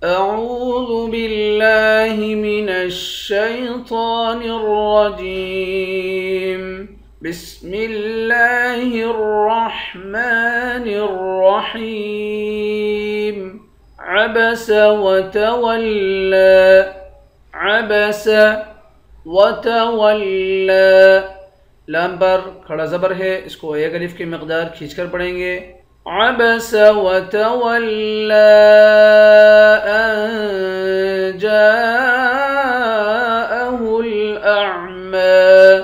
أعوذ بالله من الشيطان الرجيم. بسم الله الرحمن الرحيم. عبس وتولى. عبس وتولى. لام پر کھڑا زبر ہے، اس کو ایک الف کی مقدار کھینچ کر پڑھیں گے. عبس وتولى أن جاءه الأعمى.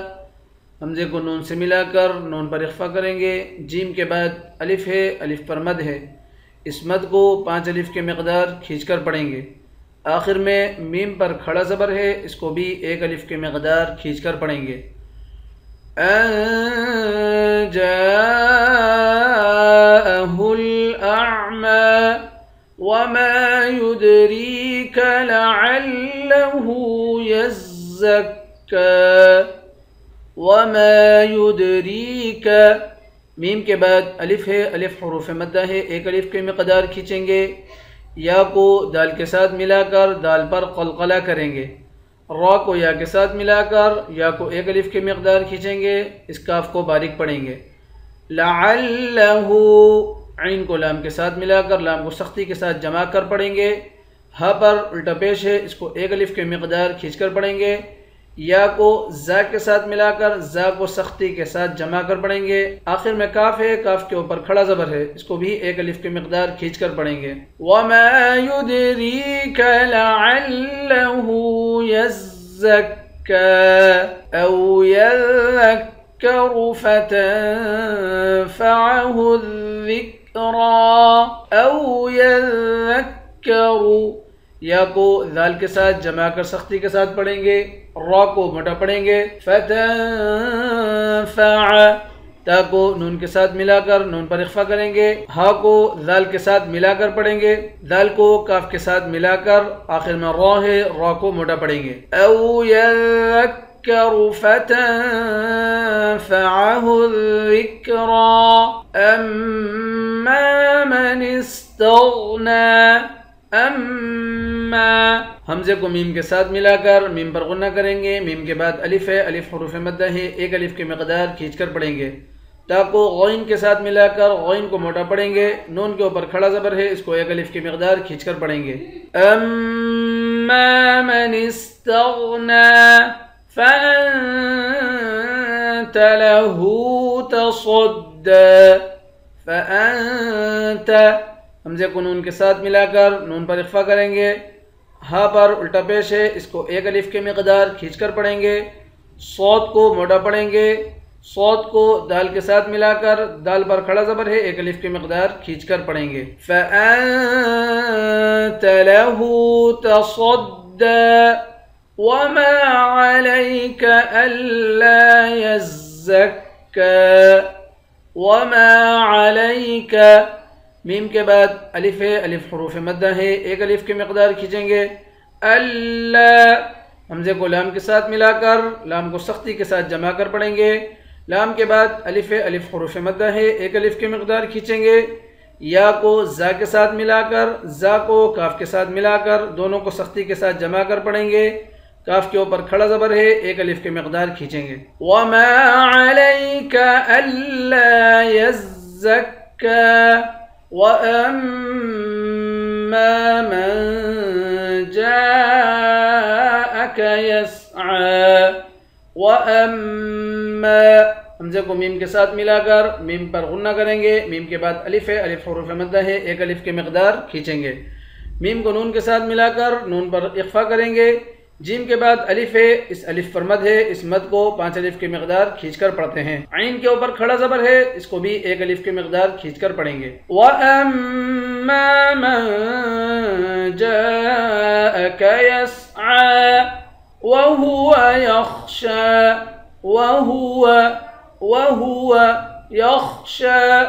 حمزے کو نون سے ملا کر نون پر اخفا کریں گے. جیم کے بعد الف ہے، الف پر مد ہے، اس مد کو 5 الف کے مقدار کھینچ کر پڑھیں گے. آخر میں میم پر کھڑا زبر ہے، اس کو بھی ایک الف کے مقدار کھینچ کر پڑھیں گے. أن جاءه الأعمى وما يدريك لعله يزكى. وما يدريك. میم کے بعد الف ہے، الف حروف مدہ ہے، ایک الف کے مقدار کھینچیں گے. یا کو دال کے ساتھ ملا کر دال پر قلقلہ کریں گے. را کو یا کے ساتھ ملا کر یا کو ایک الف کی مقدار کھینچیں گے، اس کاف کو باریک پڑھیں گے. لعلہ. عین کو لام کے ساتھ ملا کر لام کو سختی کے ساتھ جمع کر پڑھیں گے. ہا پر الٹا پیش ہے، اس کو ایک الف کے مقدار کھینچ کر پڑھیں گے. یا کو زا کے ساتھ ملا کر زا کو سختی کے ساتھ جمع کر پڑھیں گے. آخر میں کاف ہے، کاف کے اوپر کھڑا زبر ہے، اس کو بھی ایک الف کی مقدار کھینچ کر پڑھیں گے. وَمَا يُدْرِيكَ لَعَلَّهُ يَزَّكَّى أَوْ يَذَّكَّرُ فَتَنفَعَهُ الذِّكْرَى. أَوْ يَذَّكَّرُ. یا کو ذال کے ساتھ جمع کر سختی کے ساتھ پڑھیں گے. را کو موٹا پڑھیں گے. فتنفع. تا کو نون کے ساتھ ملا کر نون پر اخفا کریں گے. ہا کو ذال کے ساتھ ملا کر پڑھیں گے. ذال کو کاف کے ساتھ ملا کر آخر میں را ہے، را کو موٹا پڑھیں گے. او یذکر فتنفعه الذکرى اما من استغنى. اما. حمزے کو میم کے ساتھ ملا کر میم پر غنہ کریں گے. میم کے بعد الف ہے، الف حروف مدہ ہے، ایک الف کی مقدار کھینچ کر پڑھیں گے. تا کو غین کے ساتھ ملا کر غین کو موٹا پڑھیں گے. نون کے اوپر کھڑا زبر ہے، اس کو ایک الف کی مقدار کھینچ کر پڑھیں گے. اما من استغنى فأنت له تصدى. فأنت. حمزے کو نون کے ساتھ ملا کر نون پر اخفا کریں گے. ہا پر الٹا پیش ہے، اس کو ایک الف کی مقدار کھینچ کر پڑھیں گے. صوت کو موٹا پڑھیں گے. صوت کو دال کے ساتھ ملا کر دال پر کھڑا زبر ہے، ایک الف کی مقدار کھینچ کر پڑھیں گے. فأنت له تصدى وما عليك ألا يزكى. وما عليك. میم کے بعد الف ہے، الف حروف مدہ ہے، ایک الف کی مقدار کھینچیں گے. اللہ. حمزے کو لام کے ساتھ ملا کر لام کو سختی کے ساتھ جمع کر پڑھیں گے. لام کے بعد الف ہے، الف حروف مدہ ہے، ایک الف کی مقدار کھینچیں گے. یا کو زا کے ساتھ ملا کر زا کو کاف کے ساتھ ملا کر دونوں کو سختی کے ساتھ جمع کر پڑھیں گے. کاف کے اوپر کھڑا زبر ہے، ایک الف کی مقدار کھینچیں گے. وَمَا عَلَيْكَ أَلَّا يَزَّكَّى وَأَمَّا مَنْ جَاءَكَ يَسْعَى. وَأَمَّا. حمزے کو میم کے ساتھ ملا کر میم پر غنہ کریں گے. میم کے بعد الف ہے، الف حروف مدہ ہے، ایک الف کی مقدار کھینچیں گے. میم کو نون کے ساتھ ملا کر نون پر اخفا کریں گے. جیم کے بعد الف ہے، اس الف پر مد ہے، اس مد کو 5 الف کی مقدار کھینچ کر پڑھتے ہیں. عین کے اوپر کھڑا زبر ہے، اس کو بھی ایک الف کی مقدار کھینچ کر پڑھیں گے. وَأَمَّا مَنْ جَاءَكَ يَسْعَى وَهُوَ يَخْشَى. وَهُوَ يَخْشَى.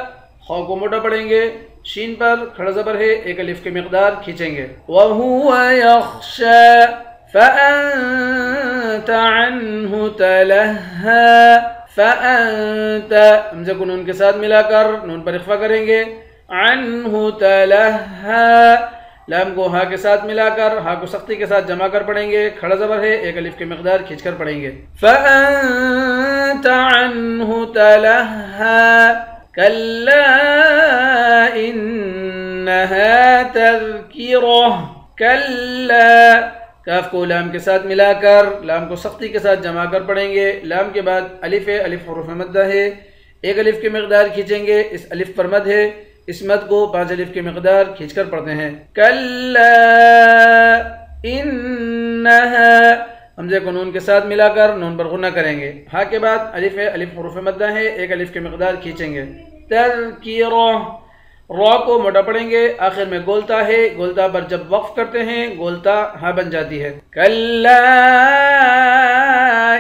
خا کو موٹا پڑھیں گے. شین پر کھڑا زبر ہے، ایک الف کی مقدار کھینچیں گے. وَهُوَ يَخْشَى فَأَنْتَ عَنْهُ تَلَهَّى. فَأَنْتَ. حمزہ کو نون کے ساتھ ملا کر نون پر اخفا کریں گے. عَنْهُ تَلَهَّى. لام کو ہا کے ساتھ ملا کر ہا کو سختی کے ساتھ جمع کر پڑھیں گے، کھڑا زبر ہے، ایک الف کی مقدار کھینچ کر پڑھیں گے۔ فَأَنْتَ عَنْهُ تَلَهَّا كَلَّا إِنَّهَا تَذْكِرَةٌ كَلَّا، کاف کو لام کے ساتھ ملا کر لام کو سختی کے ساتھ جمع کر پڑھیں گے، لام کے بعد الف ہے، الف حروف مدہ ہے، ایک الف کی مقدار کھینچیں گے، اس الف پر مد ہے، اس مد کو 5 الف کی مقدار کھینچ کر پڑھتے ہیں۔ کلا انہا، حمزے کو نون کے ساتھ ملا کر نون پر غنہ کریں گے، ہا کے بعد الف ہے، الف حروف مدہ ہے، ایک الف کی مقدار کھینچیں گے۔ تذکرہ، را کو موٹا پڑھیں گے، آخر میں گولتا ہے، گولتا پر جب وقف کرتے ہیں گولتا ہا بن جاتی ہے۔ کلا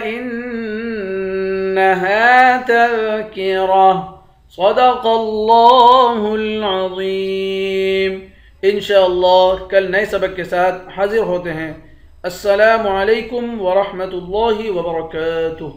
انہا تذکرہ، صدق اللہ العظیم۔ انشاءاللہ کل نئے سبق کے ساتھ حاضر ہوتے ہیں۔ السلام علیکم ورحمۃ اللہ وبرکاتہ۔